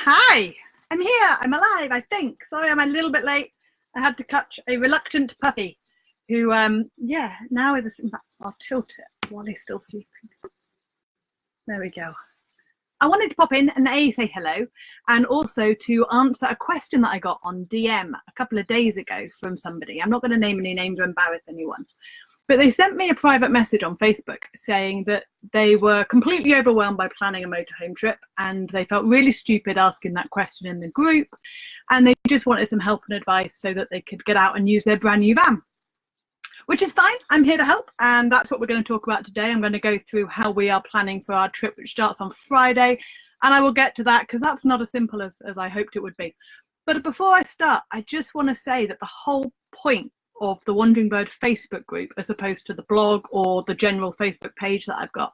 Hi, I'm here. I'm alive, I think. Sorry, I'm a little bit late. I had to catch a reluctant puppy who, now is, in fact, I'll tilt it while he's still sleeping. There we go. I wanted to pop in and say hello and also to answer a question that I got on DM a couple of days ago from somebody. I'm not going to name any names or embarrass anyone. But they sent me a private message on Facebook saying that they were completely overwhelmed by planning a motorhome trip and they felt really stupid asking that question in the group, and they just wanted some help and advice so that they could get out and use their brand new van. Which is fine, I'm here to help, and that's what we're going to talk about today. I'm going to go through how we are planning for our trip, which starts on Friday, and I will get to that because that's not as simple as I hoped it would be. But before I start, I just want to say that the whole point of the Wandering Bird Facebook group, as opposed to the blog or the general Facebook page that I've got,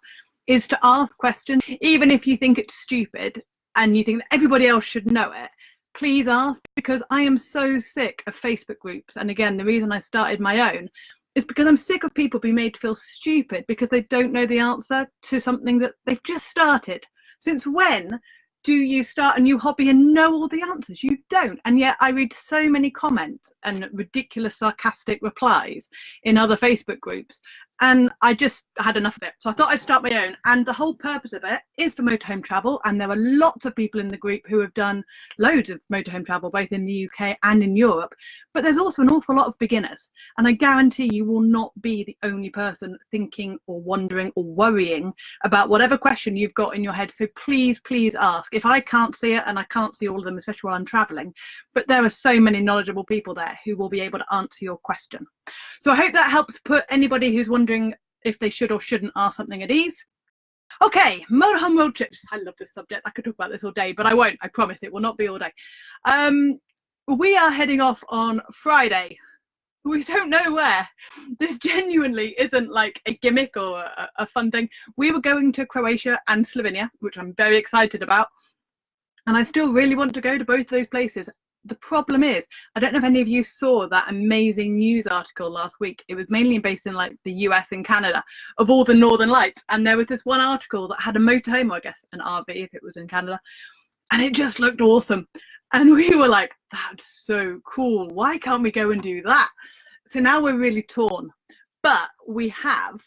is to ask questions. Even if you think it's stupid and you think that everybody else should know it, please ask, because I am so sick of Facebook groups. And again, the reason I started my own is because I'm sick of people being made to feel stupid because they don't know the answer to something that they've just started. Since when do you start a new hobby and know all the answers? You don't. And yet I read so many comments and ridiculous sarcastic replies in other Facebook groups, and I just had enough of it. So I thought I'd start my own, and the whole purpose of it is for motorhome travel, and there are lots of people in the group who have done loads of motorhome travel both in the UK and in Europe, but there's also an awful lot of beginners, and I guarantee you will not be the only person thinking or wondering or worrying about whatever question you've got in your head. So please ask. If I can't see it, and I can't see all of them, especially while I'm traveling, but there are so many knowledgeable people there who will be able to answer your question. So I hope that helps put anybody who's wondering if they should or shouldn't ask something at ease. Okay, motorhome road trips. I love this subject. I could talk about this all day, but I won't. I promise it will not be all day. We are heading off on Friday. We don't know where. This genuinely isn't like a gimmick or a fun thing. We were going to Croatia and Slovenia, which I'm very excited about. And I still really want to go to both of those places. The problem is, I don't know if any of you saw that amazing news article last week. It was mainly based in like the US and Canada, of all the Northern Lights. And there was this one article that had a motorhome, or I guess an RV if it was in Canada. And it just looked awesome. And we were like, that's so cool. Why can't we go and do that? So now we're really torn. But we have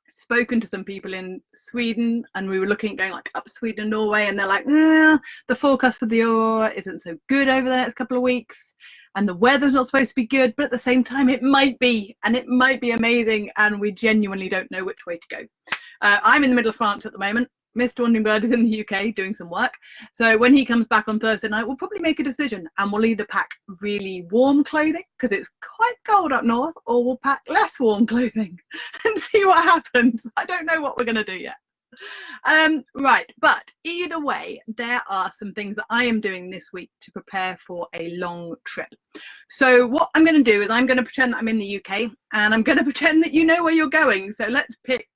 spoken to some people in Sweden, and we were looking at going like up Sweden and Norway, and they're like, the forecast for the aurora isn't so good over the next couple of weeks, and the weather's not supposed to be good, but at the same time it might be, and it might be amazing, and we genuinely don't know which way to go. I'm in the middle of France at the moment. Mr. Wandering Bird is in the UK doing some work. So when he comes back on Thursday night, we'll probably make a decision, and we'll either pack really warm clothing because it's quite cold up north, or we'll pack less warm clothing and see what happens. I don't know what we're going to do yet. Right, but either way, there are some things that I am doing this week to prepare for a long trip. So what I'm going to do is I'm going to pretend that I'm in the UK, and I'm going to pretend that you know where you're going. So let's pick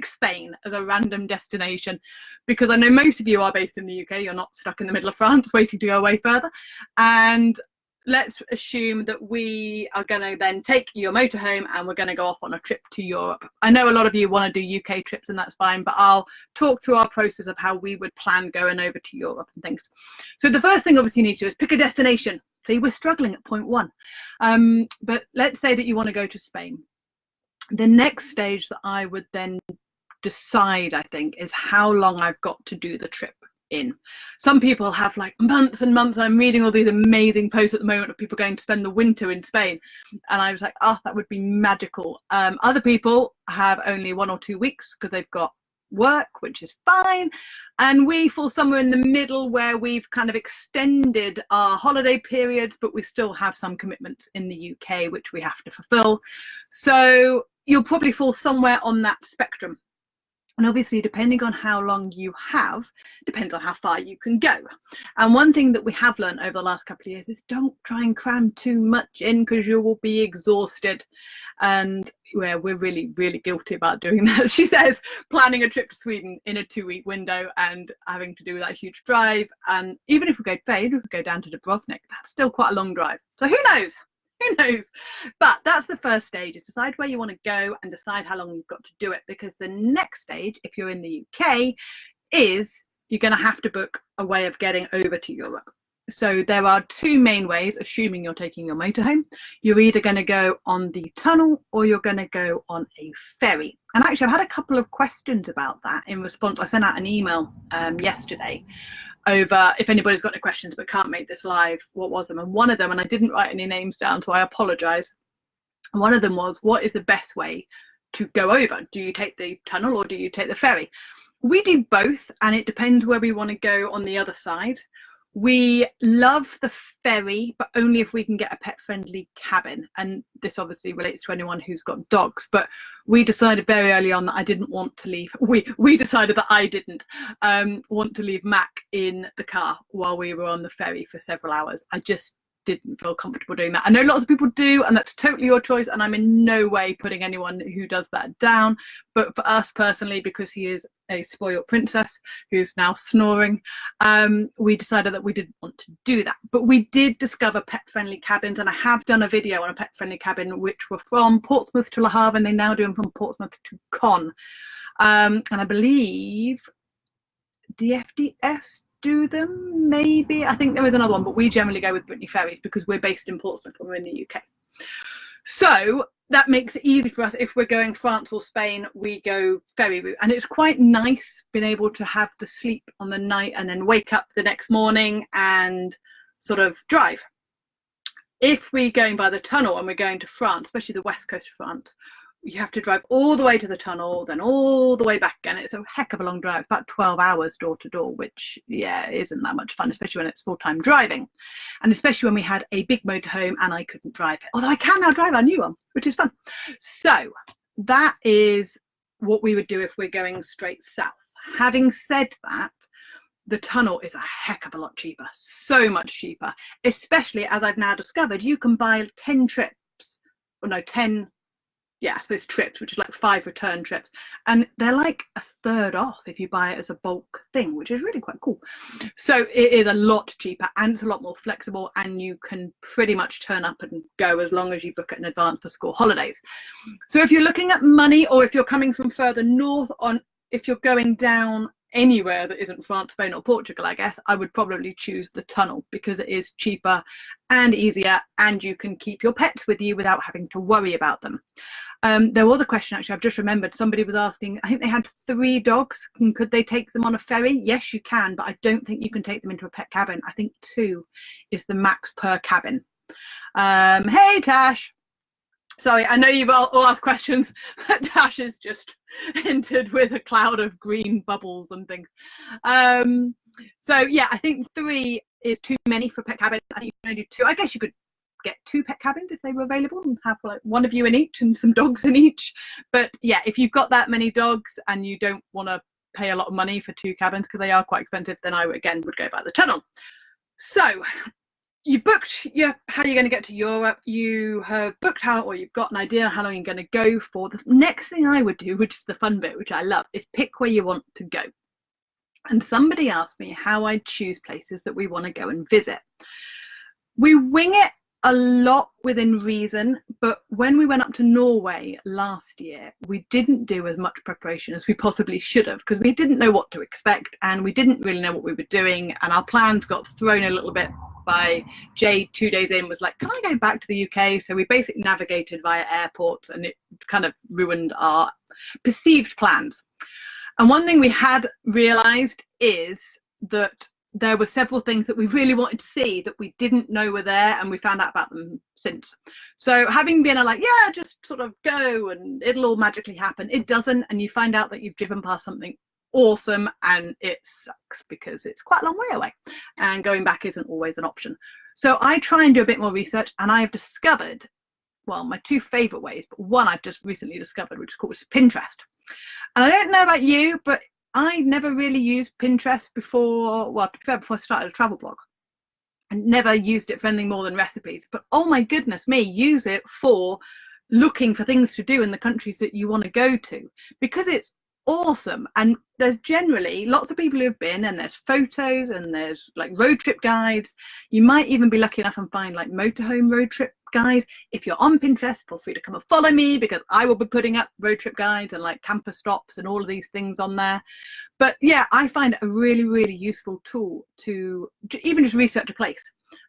Spain as a random destination, because I know most of you are based in the UK. You're not stuck in the middle of France waiting to go away further. And let's assume that we are going to then take your motorhome and we're going to go off on a trip to Europe. I know a lot of you want to do UK trips, and that's fine, but I'll talk through our process of how we would plan going over to Europe and things. So the first thing obviously you need to do is pick a destination. See, we're struggling at point one. But let's say that you want to go to Spain. The next stage that I would then decide, I think, is how long I've got to do the trip in. Some people have like months and months. I'm reading all these amazing posts at the moment of people going to spend the winter in Spain, and I was like, oh, that would be magical. Other people have only 1 or 2 weeks because they've got work, which is fine, and we fall somewhere in the middle where we've kind of extended our holiday periods, but we still have some commitments in the UK which we have to fulfill. So you'll probably fall somewhere on that spectrum. And obviously, depending on how long you have, depends on how far you can go. And one thing that we have learned over the last couple of years is don't try and cram too much in, because you will be exhausted. And we're really, really guilty about doing that. She says, planning a trip to Sweden in a 2-week window and having to do that huge drive. And even if we go to Fade, if we go down to Dubrovnik, that's still quite a long drive. So who knows? Who knows? But that's the first stage, is decide where you want to go and decide how long you've got to do it, because the next stage, if you're in the UK, is you're going to have to book a way of getting over to Europe. So there are two main ways, assuming you're taking your motorhome. You're either going to go on the tunnel or you're going to go on a ferry. And actually, I've had a couple of questions about that in response. I sent out an email yesterday over if anybody's got any questions but can't make this live, what was them? And one of them, and I didn't write any names down, so I apologize. One of them was, what is the best way to go over? Do you take the tunnel or do you take the ferry? We do both, and it depends where we want to go on the other side. We love the ferry, but only if we can get a pet-friendly cabin. And this obviously relates to anyone who's got dogs, but we decided very early on that I didn't want to leave. We decided that I didn't want to leave Mac in the car while we were on the ferry for several hours. I just didn't feel comfortable doing that. I know lots of people do, and that's totally your choice, and I'm in no way putting anyone who does that down. But for us personally, because he is a spoiled princess who's now snoring, we decided that we didn't want to do that. But we did discover pet-friendly cabins, and I have done a video on a pet-friendly cabin which were from Portsmouth to Le Havre, and they now do them from Portsmouth to Con. And I believe DFDS do them, maybe. I think there is another one, but we generally go with Brittany Ferries because we're based in Portsmouth when we're in the UK. So that makes it easy for us. If we're going France or Spain, we go ferry route, and it's quite nice being able to have the sleep on the night and then wake up the next morning and sort of drive. If we're going by the tunnel and we're going to France, especially the west coast of France, you have to drive all the way to the tunnel, then all the way back again. It's a heck of a long drive, about 12 hours door to door, which, yeah, isn't that much fun, especially when it's full-time driving. And especially when we had a big motorhome and I couldn't drive it. Although I can now drive our new one, which is fun. So that is what we would do if we're going straight south. Having said that, the tunnel is a heck of a lot cheaper, so much cheaper, especially as I've now discovered you can buy 10 trips, or no, 10, yeah, I suppose trips, which is like 5 return trips, and they're like a third off if you buy it as a bulk thing, which is really quite cool. So it is a lot cheaper and it's a lot more flexible, and you can pretty much turn up and go as long as you book it in advance for school holidays. So if you're looking at money, or if you're coming from further north, if you're going down anywhere that isn't France, Spain or Portugal, I guess I would probably choose the tunnel because it is cheaper and easier, and you can keep your pets with you without having to worry about them. There was a question, actually, I've just remembered. Somebody was asking, I think they had 3 dogs, and could they take them on a ferry? Yes, you can, but I don't think you can take them into a pet cabin. I think 2 is the max per cabin. Hey, Tash. Sorry, I know you've all asked questions, but Tash is just entered with a cloud of green bubbles and things. So yeah, I think 3 is too many for a pet cabin. I think you can only do 2. I guess you could get 2 pet cabins if they were available and have like one of you in each and some dogs in each. But yeah, if you've got that many dogs and you don't want to pay a lot of money for 2 cabins because they are quite expensive, then I again would go by the tunnel. So you booked how you're going to get to Europe, you have booked how, or you've got an idea how long you're going to go for. The next thing I would do, which is the fun bit, which I love, is pick where you want to go. And somebody asked me how I choose places that we want to go and visit. We wing it a lot within reason, but when we went up to Norway last year, we didn't do as much preparation as we possibly should have, because we didn't know what to expect and we didn't really know what we were doing, and our plans got thrown a little bit by Jade 2 days in, was like, can I go back to the UK? So we basically navigated via airports, and it kind of ruined our perceived plans. And one thing we had realized is that there were several things that we really wanted to see that we didn't know were there, and we found out about them since. So having been like, yeah, just sort of go and it'll all magically happen, it doesn't, and you find out that you've driven past something awesome and it sucks because it's quite a long way away and going back isn't always an option. So I try and do a bit more research, and I've discovered, well, my 2 favorite ways, but one I've just recently discovered, which is called Pinterest. And I don't know about you, but I never really used Pinterest before, well, before I started a travel blog. I never used it for anything more than recipes, but oh my goodness me, use it for looking for things to do in the countries that you want to go to, because it's awesome. And there's generally lots of people who've been, and there's photos and there's like road trip guides. You might even be lucky enough and find like motorhome road trip guys, if you're on Pinterest, feel free to come and follow me, because I will be putting up road trip guides and like camper stops and all of these things on there. But yeah, I find it a really, really useful tool to even just research a place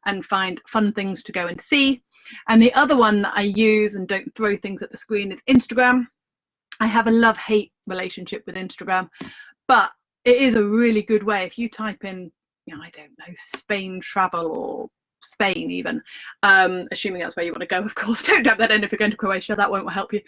and find fun things to go and see. And the other one that I use, and don't throw things at the screen, is Instagram. I have a love-hate relationship with Instagram, but it is a really good way. If you type in, you know, I don't know, Spain travel or Spain even, assuming that's where you want to go, of course. Don't type that in if you're going to Croatia, that won't help you.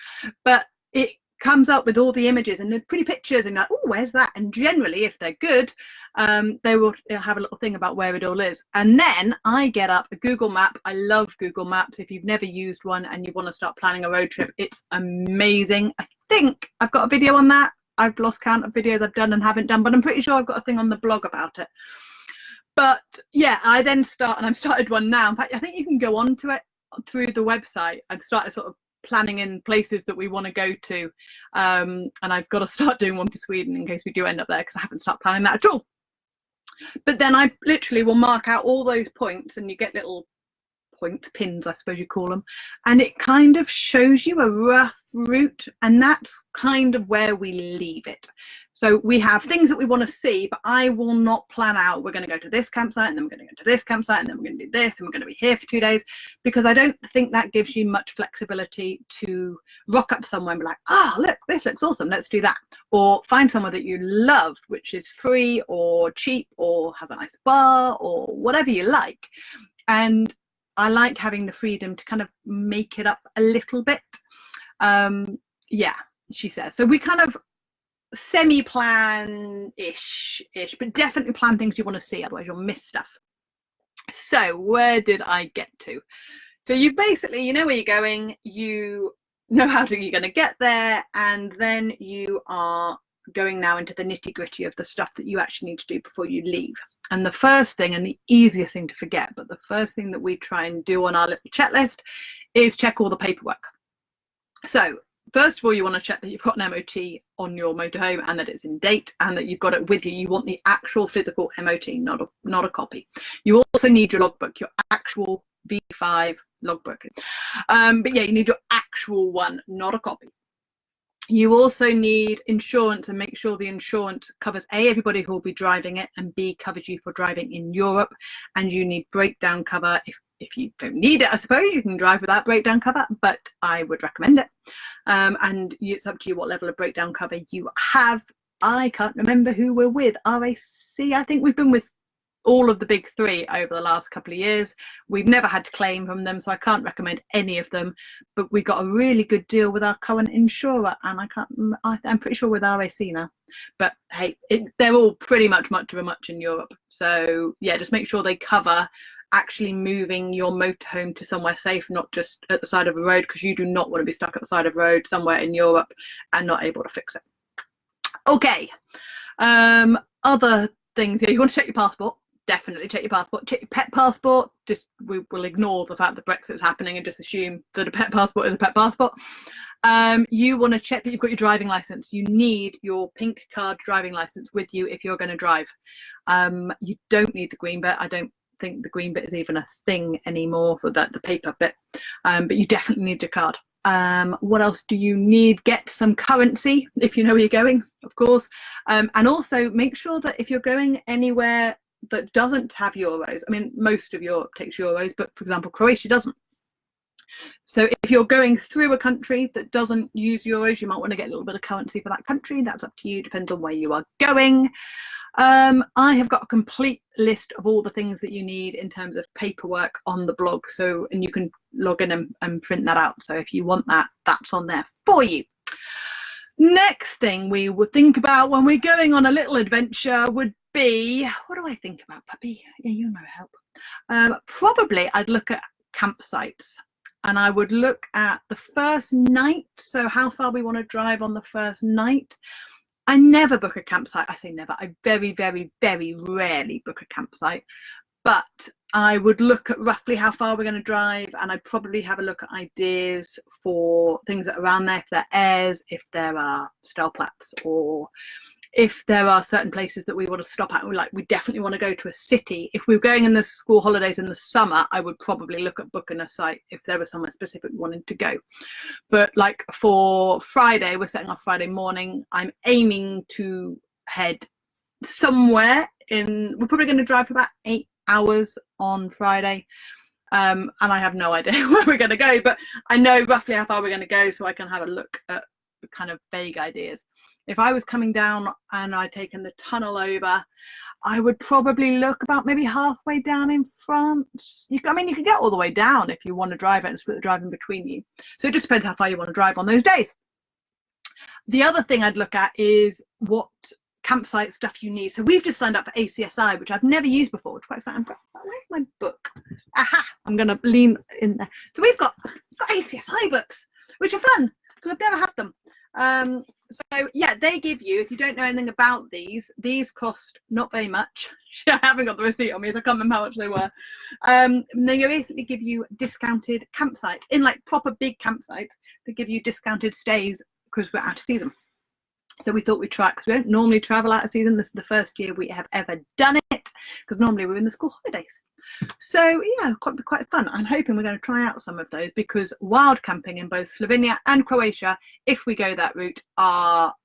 But it comes up with all the images and the pretty pictures, and like, oh, where's that? And generally, if they're good, they will have a little thing about where it all is. And then I get up a Google map. I love Google Maps. If you've never used one and you want to start planning a road trip, it's amazing. I think I've got a video on that. I've lost count of videos I've done and haven't done, but I'm pretty sure I've got a thing on the blog about it. But yeah, I then start, and I've started one now. In fact, I think you can go onto it through the website. I've started sort of planning in places that we want to go to, and I've got to start doing one for Sweden in case we do end up there, because I haven't started planning that at all. But then I literally will mark out all those points, and you get little pins, I suppose you call them, and it kind of shows you a rough route, and that's kind of where we leave it. So we have things that we want to see, but I will not plan out, we're going to go to this campsite, and then we're going to go to this campsite, and then we're going to do this, and we're going to be here for 2 days, because I don't think that gives you much flexibility to rock up somewhere and be like, ah, look, this looks awesome, let's do that. Or find somewhere that you love, which is free or cheap or has a nice bar or whatever you like. And I like having the freedom to kind of make it up a little bit. Yeah, she says. So we kind of semi-plan-ish, but definitely plan things you want to see, otherwise you'll miss stuff. So where did I get to? So you basically, you know where you're going, you know how you're going to get there, and then you are going now into the nitty-gritty of the stuff that you actually need to do before you leave. And the first thing, and the easiest thing to forget, but the first thing that we try and do on our little checklist is check all the paperwork. So first of all, you want to check that you've got an MOT on your motorhome and that it's in date and that you've got it with you. You want the actual physical MOT, not a copy. You also need your logbook, your actual V5 logbook. But yeah, you need your actual one, not a copy. You also need insurance, and make sure the insurance covers A, everybody who will be driving it, and B, covers you for driving in Europe. And you need breakdown cover. If you don't need it, I suppose you can drive without breakdown cover, but I would recommend it. And it's up to you what level of breakdown cover you have. I can't remember who we're with. RAC, I think we've been with all of the big three over the last couple of years. We've never had to claim from them, so I can't recommend any of them, but we got a really good deal with our current insurer, and I'm pretty sure with RAC now, but hey, they're all pretty much much in Europe. So yeah, just make sure they cover actually moving your motorhome to somewhere safe, not just at the side of a road, because you do not want to be stuck at the side of a road somewhere in Europe and not able to fix it. Okay, other things here, you want to check your passport. Definitely check your passport. Check your pet passport. Just we will ignore the fact that Brexit's happening and just assume that a pet passport is a pet passport. You want to check that you've got your driving license. You need your pink card driving license with you if you're going to drive. You don't need the green bit. I don't think the green bit is even a thing anymore for the paper bit, but you definitely need your card. What else do you need? Get some currency if you know where you're going, of course, and also make sure that if you're going anywhere that doesn't have euros, I mean, most of Europe takes euros, but for example, Croatia doesn't. So if you're going through a country that doesn't use euros, you might want to get a little bit of currency for that country. That's up to you, depends on where you are going. I have got a complete list of all the things that you need in terms of paperwork on the blog, so, and you can log in and print that out. So if you want that, that's on there for you. Next thing we would think about when we're going on a little adventure would be, what do I think about, puppy? Yeah, you know, help. Probably I'd look at campsites, and I would look at the first night, so how far we want to drive on the first night. I never book a campsite. I say never, I very, very, very rarely book a campsite, but I would look at roughly how far we're going to drive, and I'd probably have a look at ideas for things that are around there, if there are airs, if there are stellplats, or if there are certain places that we want to stop at, we definitely want to go to a city. If we were going in the school holidays in the summer, I would probably look at booking a site if there was somewhere specific we wanted to go. But like for Friday, we're setting off Friday morning. I'm aiming to head somewhere we're probably going to drive for about 8 hours on Friday. And I have no idea where we're going to go, but I know roughly how far we're going to go, so I can have a look at kind of vague ideas. If I was coming down and I'd taken the tunnel over, I would probably look about maybe halfway down in France. You can get all the way down if you want to drive it and split the drive in between you. So it just depends how far you want to drive on those days. The other thing I'd look at is what campsite stuff you need. So we've just signed up for ACSI, which I've never used before. Which is quite exciting. Where's my book? Aha! I'm going to lean in there. So we've got ACSI books, which are fun because I've never had them. So yeah, they give you, if you don't know anything about these cost not very much. I haven't got the receipt on me, so I can't remember how much they were. They basically give you discounted campsites in like proper big campsites. They give you discounted stays because we're out of season. So we thought we'd try it because we don't normally travel out of season. This is the first year we have ever done it because normally we're in the school holidays. So yeah, quite fun. I'm hoping we're going to try out some of those because wild camping in both Slovenia and Croatia, if we go that route,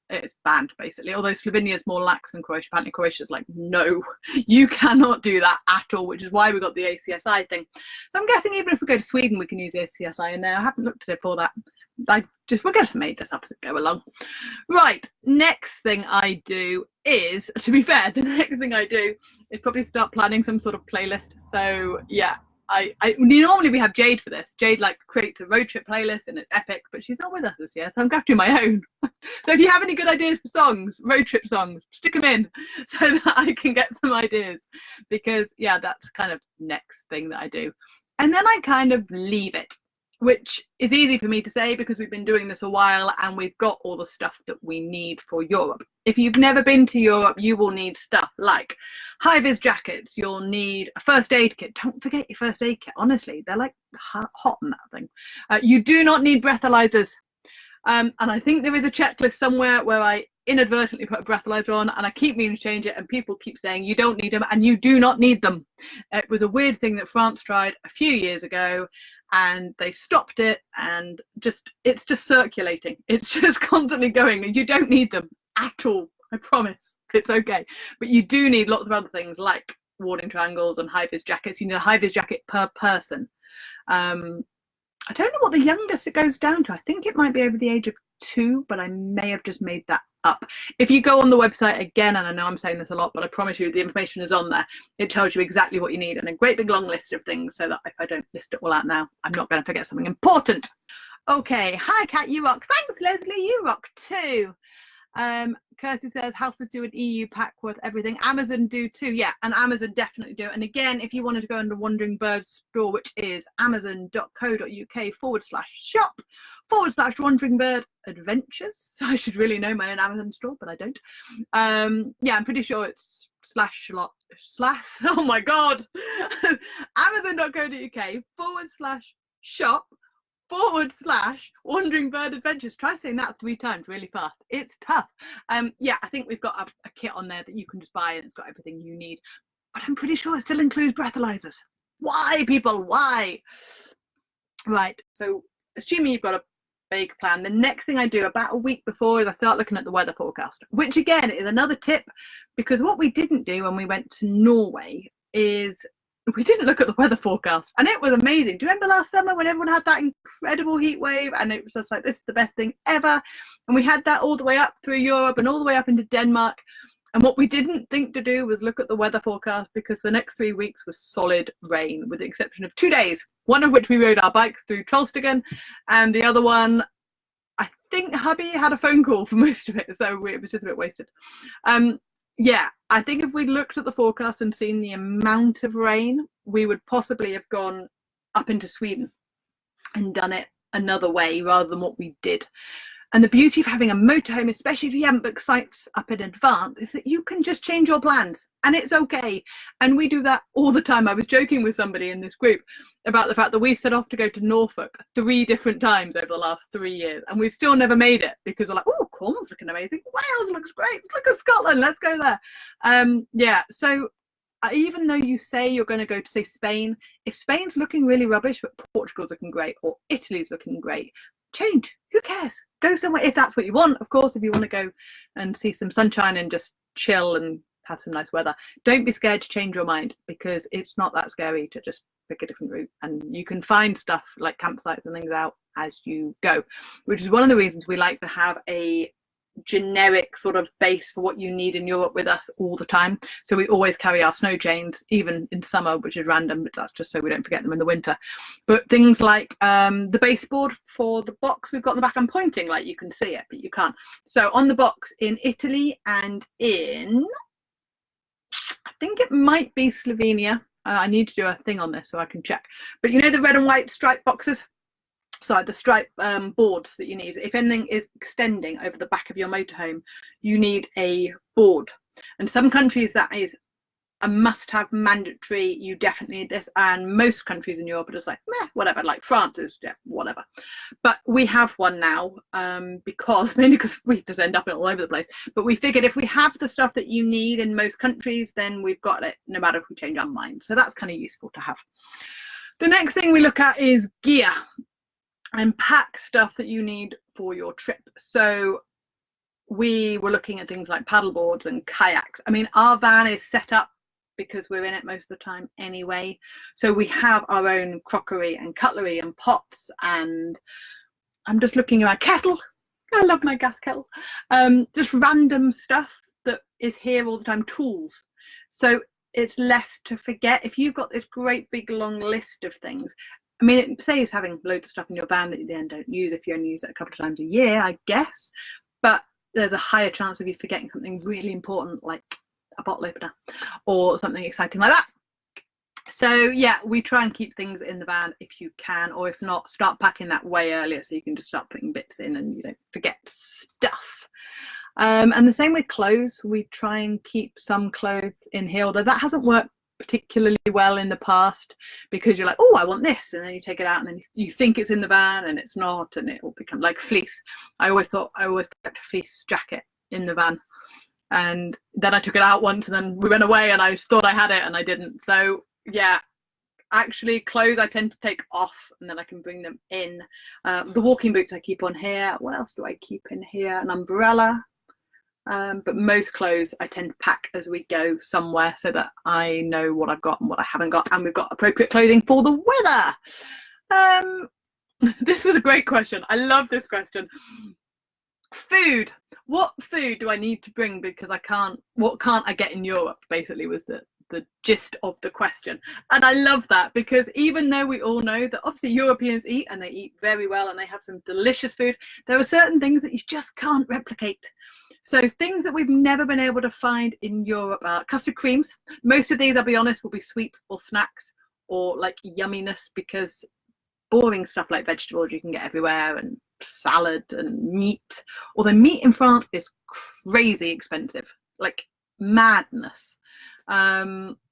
it's banned basically. Although Slovenia is more lax than Croatia. Apparently Croatia's like, no, you cannot do that at all, which is why we got the ACSI thing. So I'm guessing even if we go to Sweden, we can use the ACSI in there. I haven't looked at it for that. We're going to make this up as we go along. Right, next thing I do is, to be fair, the next thing I do is probably start planning some sort of playlist. So yeah, normally we have Jade for this. Jade creates a road trip playlist and it's epic, but she's not with us this year, so I'm going to do my own. So if you have any good ideas for songs, road trip songs, stick them in so that I can get some ideas, because yeah, that's kind of next thing that I do. And then I kind of leave it, which is easy for me to say because we've been doing this a while and we've got all the stuff that we need for Europe. If you've never been to Europe, you will need stuff like high-vis jackets. You'll need a first aid kit. Don't forget your first aid kit. Honestly, they're like hot on that thing. You do not need breathalyzers. And I think there is a checklist somewhere where I inadvertently put a breathalyzer on and I keep meaning to change it and people keep saying you don't need them, and you do not need them. It was a weird thing that France tried a few years ago and they've stopped it, and it's just circulating. It's just constantly going, and you don't need them at all. I promise. It's okay. But you do need lots of other things like warning triangles and high-vis jackets. You need a high-vis jacket per person. I don't know what the youngest it goes down to. I think it might be over the age of 2, but I may have just made that up. If you go on the website again, and I know I'm saying this a lot, but I promise you the information is on there. It tells you exactly what you need and a great big long list of things, so that if I don't list it all out now, I'm not going to forget something important. Okay, hi Kat, you rock. Thanks Leslie, you rock too. Kirsty says Halfords do an EU pack worth everything. Amazon do too. Yeah, and Amazon definitely do. And again, if you wanted to go under Wandering Bird's store, which is amazon.co.uk/shop/Wandering Bird Adventures. I should really know my own Amazon store, but I don't. Yeah, I'm pretty sure it's slash oh my god amazon.co.uk/shop/Wandering Bird Adventures. Try saying that 3 times really fast. It's tough. Yeah, I think we've got a kit on there that you can just buy and it's got everything you need. But I'm pretty sure it still includes breathalyzers. Why, people? Why? Right. So assuming you've got a vague plan, the next thing I do about a week before is I start looking at the weather forecast, which again is another tip, because what we didn't do when we went to Norway is we didn't look at the weather forecast, and it was amazing. Do you remember last summer when everyone had that incredible heat wave and it was just like, this is the best thing ever? And we had that all the way up through Europe and all the way up into Denmark. And what we didn't think to do was look at the weather forecast, because the next 3 weeks was solid rain, with the exception of 2 days, one of which we rode our bikes through Trollstigen, and the other one, I think hubby had a phone call for most of it, so it was just a bit wasted. Yeah, I think if we'd looked at the forecast and seen the amount of rain, we would possibly have gone up into Sweden and done it another way rather than what we did. And the beauty of having a motorhome, especially if you haven't booked sites up in advance, is that you can just change your plans and it's okay. And we do that all the time. I was joking with somebody in this group about the fact that we've set off to go to Norfolk 3 different times over the last 3 years, and we've still never made it because we're like, oh, Cornwall's looking amazing. Wales looks great. Look at Scotland. Let's go there. Yeah. So even though you say you're going to go to, say, Spain, if Spain's looking really rubbish, but Portugal's looking great, or Italy's looking great, change. Who cares? Go somewhere if that's what you want. Of course, if you want to go and see some sunshine and just chill and have some nice weather, don't be scared to change your mind, because it's not that scary to just pick a different route, and you can find stuff like campsites and things out as you go, which is one of the reasons we like to have a generic sort of base for what you need in Europe with us all the time. So we always carry our snow chains, even in summer, which is random, but that's just so we don't forget them in the winter. But things like the baseboard for the box we've got in the back, I'm pointing like you can see it, but you can't. So on the box in Italy and in, I think it might be Slovenia. I need to do a thing on this so I can check. But you know the red and white striped boxes? So the stripe boards that you need, if anything is extending over the back of your motorhome, you need a board. And some countries that is a must-have, mandatory, you definitely need this, and most countries in Europe are just like, meh, whatever, like France is, yeah, whatever. But we have one now, mainly because we just end up all over the place. But we figured if we have the stuff that you need in most countries, then we've got it, no matter if we change our mind. So that's kind of useful to have. The next thing we look at is gear, and pack stuff that you need for your trip. So we were looking at things like paddle boards and kayaks. I mean, our van is set up because we're in it most of the time anyway. So we have our own crockery and cutlery and pots, and I'm just looking at my kettle. I love my gas kettle. Just random stuff that is here all the time, tools. So it's less to forget. If you've got this great big long list of things, I mean, it saves having loads of stuff in your van that you then don't use if you only use it a couple of times a year, I guess. But there's a higher chance of you forgetting something really important, like a bottle opener or something exciting like that. So yeah, we try and keep things in the van if you can, or if not, start packing that way earlier so you can just start putting bits in and you don't forget stuff. And the same with clothes. We try and keep some clothes in here, although that hasn't worked particularly well in the past, because you're like, oh, I want this, and then you take it out and then you think it's in the van and it's not, and it will become like fleece. I always kept a fleece jacket in the van, and then I took it out once and then we went away and I thought I had it and I didn't. So yeah, actually clothes I tend to take off and then I can bring them in. The walking boots I keep on here. What else do I keep in here? An umbrella. But most clothes I tend to pack as we go somewhere so that I know what I've got and what I haven't got, and we've got appropriate clothing for the weather. This was a great question. I love this question. Food. What food do I need to bring because what can't I get in Europe, basically was the gist of the question. And I love that, because even though we all know that obviously Europeans eat, and they eat very well, and they have some delicious food, there are certain things that you just can't replicate. So things that we've never been able to find in Europe are custard creams. Most of these, I'll be honest, will be sweets or snacks or like yumminess, because boring stuff like vegetables you can get everywhere, and salad and meat. Although meat in France is crazy expensive, like madness.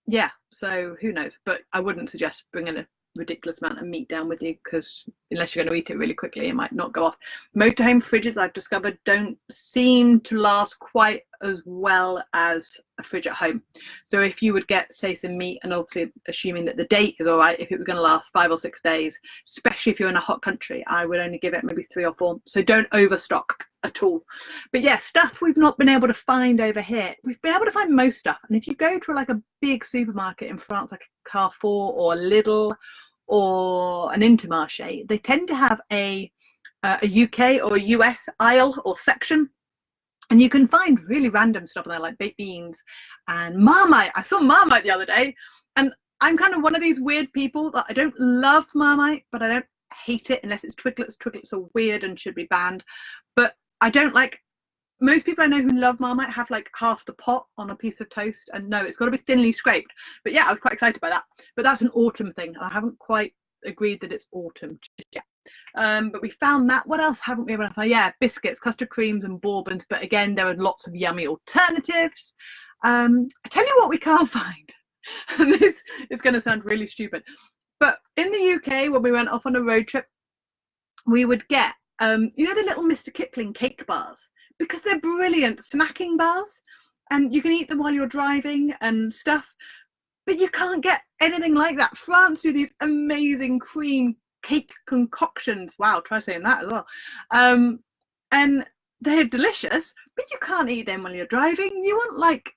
Yeah, so who knows, but I wouldn't suggest bringing a ridiculous amount of meat down with you, because unless you're going to eat it really quickly, it might not go off. Motorhome fridges, I've discovered, don't seem to last quite as well as a fridge at home. So if you would get, say, some meat, and obviously assuming that the date is all right, if it was going to last 5 or 6 days, especially if you're in a hot country, I would only give it maybe 3 or 4. So don't overstock at all. But yeah, stuff we've not been able to find over here. We've been able to find most stuff, and if you go to like a big supermarket in France, like Carrefour or Lidl or an Intermarché, they tend to have a UK or a US aisle or section, and you can find really random stuff there, like baked beans and Marmite. I saw Marmite the other day, and I'm kind of one of these weird people that I don't love Marmite, but I don't hate it unless it's Twiglets. Twiglets are weird and should be banned, but I don't like. Most people I know who love Marmite have like half the pot on a piece of toast, and no, it's got to be thinly scraped. But yeah, I was quite excited by that. But that's an autumn thing. I haven't quite agreed that it's autumn just yet. But we found that. What else haven't we ever found? Yeah, biscuits, custard creams and bourbons, but again there are lots of yummy alternatives. I tell you what we can't find, and this is going to sound really stupid, but in the UK when we went off on a road trip, we would get you know, the little Mr. Kipling cake bars, because they're brilliant snacking bars and you can eat them while you're driving and stuff, but you can't get anything like that. France do these amazing cream cake concoctions. Wow, try saying that as well. And they're delicious, but you can't eat them while you're driving. You want like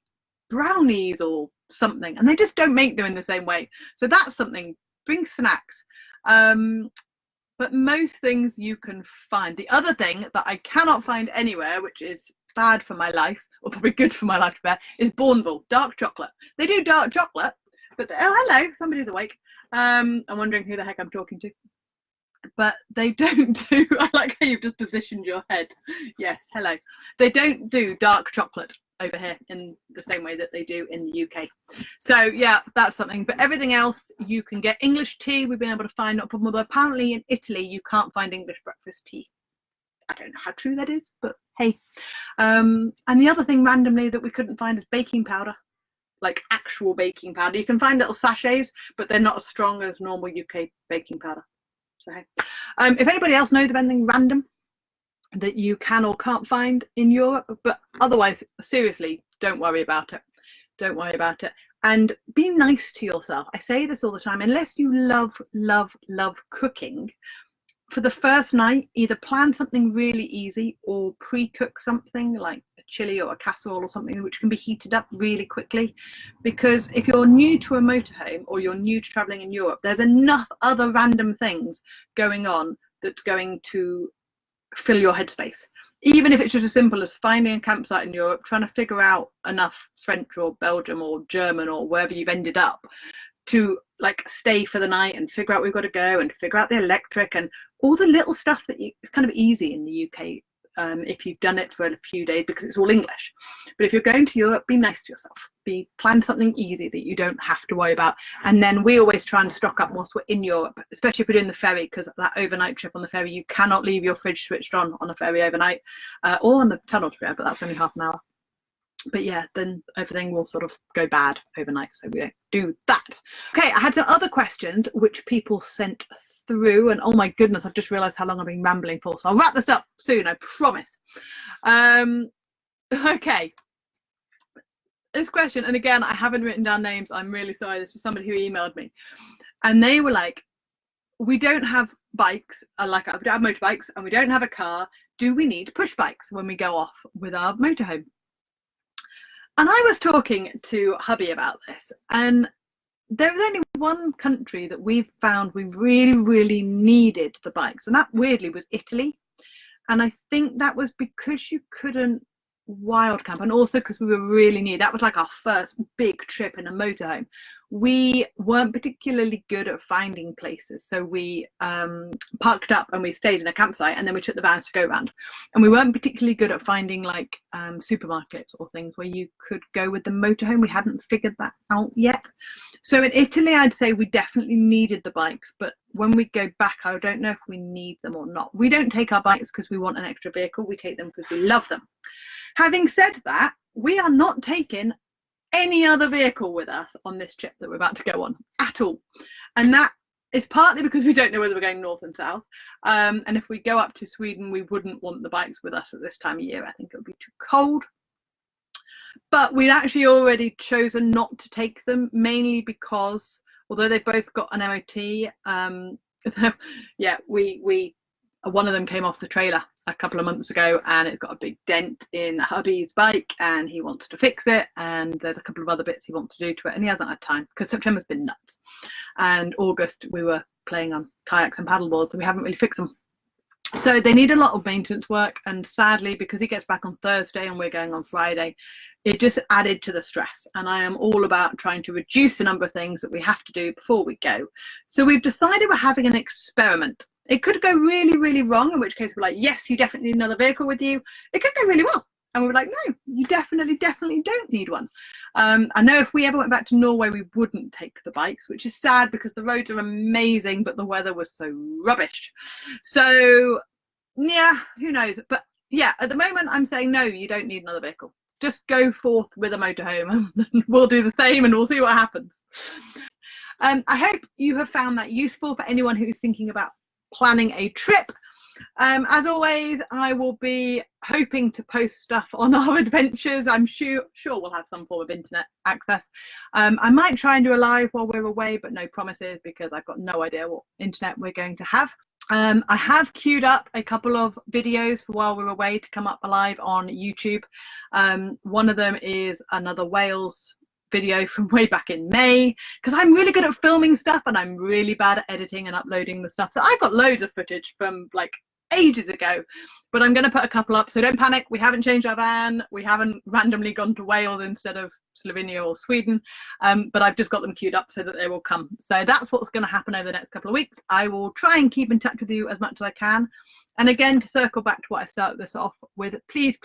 brownies or something, and they just don't make them in the same way. So that's something. Bring snacks. But most things you can find. The other thing that I cannot find anywhere, which is bad for my life, or probably good for my life to bear, is Bourneville dark chocolate. They do dark chocolate, but oh, hello, somebody's awake. I'm wondering who the heck I'm talking to. But they don't do, I like how you've just positioned your head. Yes, hello. They don't do dark chocolate over here in the same way that they do in the UK. So yeah, that's something. But everything else you can get. English tea we've been able to find, not a problem. Although apparently in Italy you can't find English breakfast tea. I don't know how true that is, but hey. And the other thing randomly that we couldn't find is baking powder, like actual baking powder. You can find little sachets, but they're not as strong as normal UK baking powder. So hey. If anybody else knows of anything random that you can or can't find in Europe, but otherwise, seriously, don't worry about it. Don't worry about it. And be nice to yourself. I say this all the time. Unless you love, love, love cooking, for the first night, either plan something really easy or pre-cook something like a chili or a casserole or something which can be heated up really quickly. Because if you're new to a motorhome or you're new to traveling in Europe, there's enough other random things going on that's going to fill your headspace. Even if it's just as simple as finding a campsite in Europe, trying to figure out enough French or Belgium or German or wherever you've ended up to like stay for the night and figure out where we've got to go and figure out the electric and all the little stuff that it's kind of easy in the UK if you've done it for a few days because it's all English. But if you're going to Europe, be nice to yourself. Plan something easy that you don't have to worry about. And then we always try and stock up whilst we're in Europe, especially if we're doing the ferry, because that overnight trip on the ferry, you cannot leave your fridge switched on a ferry overnight, or on the tunnel trip, but that's only half an hour. But yeah, then everything will sort of go bad overnight, so we don't do that. Okay, I had some other questions which people sent through, and oh my goodness, I've just realized how long I've been rambling for, so I'll wrap this up soon, I promise. Okay, this question, and again, I haven't written down names, I'm really sorry. This was somebody who emailed me, and they were like, we don't have bikes, we don't have motorbikes, and we don't have a car. Do we need push bikes when we go off with our motorhome? And I was talking to hubby about this, and there was only one country that we've found we really, really needed the bikes, and that weirdly was Italy. And I think that was because you couldn't wild camp, and also because we were really near. That was like our first big trip in a motorhome. We weren't particularly good at finding places, so we parked up and we stayed in a campsite, and then we took the van to go around. And we weren't particularly good at finding like supermarkets or things where you could go with the motorhome. We hadn't figured that out yet. So in Italy, I'd say we definitely needed the bikes, but when we go back, I don't know if we need them or not. We don't take our bikes because we want an extra vehicle. We take them because we love them. Having said that, we are not taking any other vehicle with us on this trip that we're about to go on at all. And that is partly because we don't know whether we're going north and south. And if we go up to Sweden, we wouldn't want the bikes with us at this time of year. I think it would be too cold. But we'd actually already chosen not to take them, mainly because although they've both got an MOT, yeah, one of them came off the trailer a couple of months ago, and it's got a big dent in hubby's bike, and he wants to fix it, and there's a couple of other bits he wants to do to it, and he hasn't had time because September's been nuts, and August we were playing on kayaks and paddleboards, so we haven't really fixed them. So they need a lot of maintenance work, and sadly, because he gets back on Thursday and we're going on Friday, it just added to the stress. And I am all about trying to reduce the number of things that we have to do before we go. So we've decided we're having an experiment. It could go really, really wrong, in which case we're like, yes, you definitely need another vehicle with you. It could go really well. And we were like, no, you definitely don't need one. I know if we ever went back to Norway, we wouldn't take the bikes, which is sad because the roads are amazing, but the weather was so rubbish. So yeah, who knows? But yeah, at the moment I'm saying no, you don't need another vehicle. Just go forth with a motorhome and we'll do the same and we'll see what happens. I hope you have found that useful for anyone who's thinking about planning a trip. As always, I will be hoping to post stuff on our adventures. I'm sure we'll have some form of internet access. I might try and do a live while we're away, but no promises because I've got no idea what internet we're going to have. I have queued up a couple of videos for while we're away to come up live on YouTube. One of them is another Wales video from way back in May, because I'm really good at filming stuff and I'm really bad at editing and uploading the stuff. So I've got loads of footage from like ages ago, but I'm going to put a couple up, so don't panic. We haven't changed our van, we haven't randomly gone to Wales instead of Slovenia or Sweden, but I've just got them queued up so that they will come. So that's what's going to happen over the next couple of weeks. I will try and keep in touch with you as much as I can. And again, to circle back to what I started this off with, please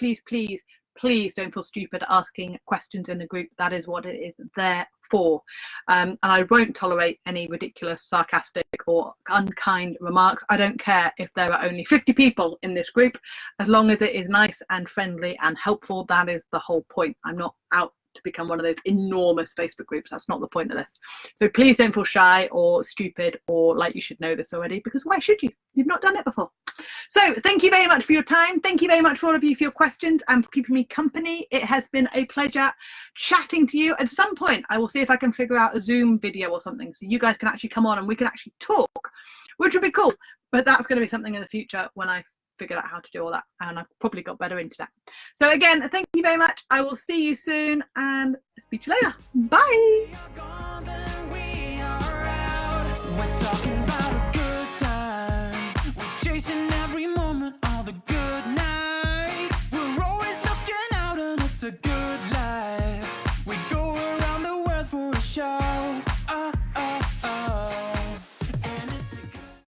don't feel stupid asking questions in the group. That is what it is there for. And I won't tolerate any ridiculous, sarcastic or unkind remarks. I don't care if there are only 50 people in this group, as long as it is nice and friendly and helpful. That is the whole point. I'm not out to become one of those enormous Facebook groups. That's not the point of this. So please don't feel shy or stupid or like you should know this already, because why should you? You've not done it before. So thank you very much for your time. Thank you very much for all of you for your questions and for keeping me company. It has been a pleasure chatting to you. At some point, I will see if I can figure out a Zoom video or something so you guys can actually come on and we can actually talk, which would be cool. But that's going to be something in the future when I figured out how to do all that, and I've probably got better internet. So again, thank you very much. I will see you soon and speak to you later. Bye. We're talking about a good time. We're chasing every moment, all the good nights. We're always looking out and it's a good life. We go around the world for a show.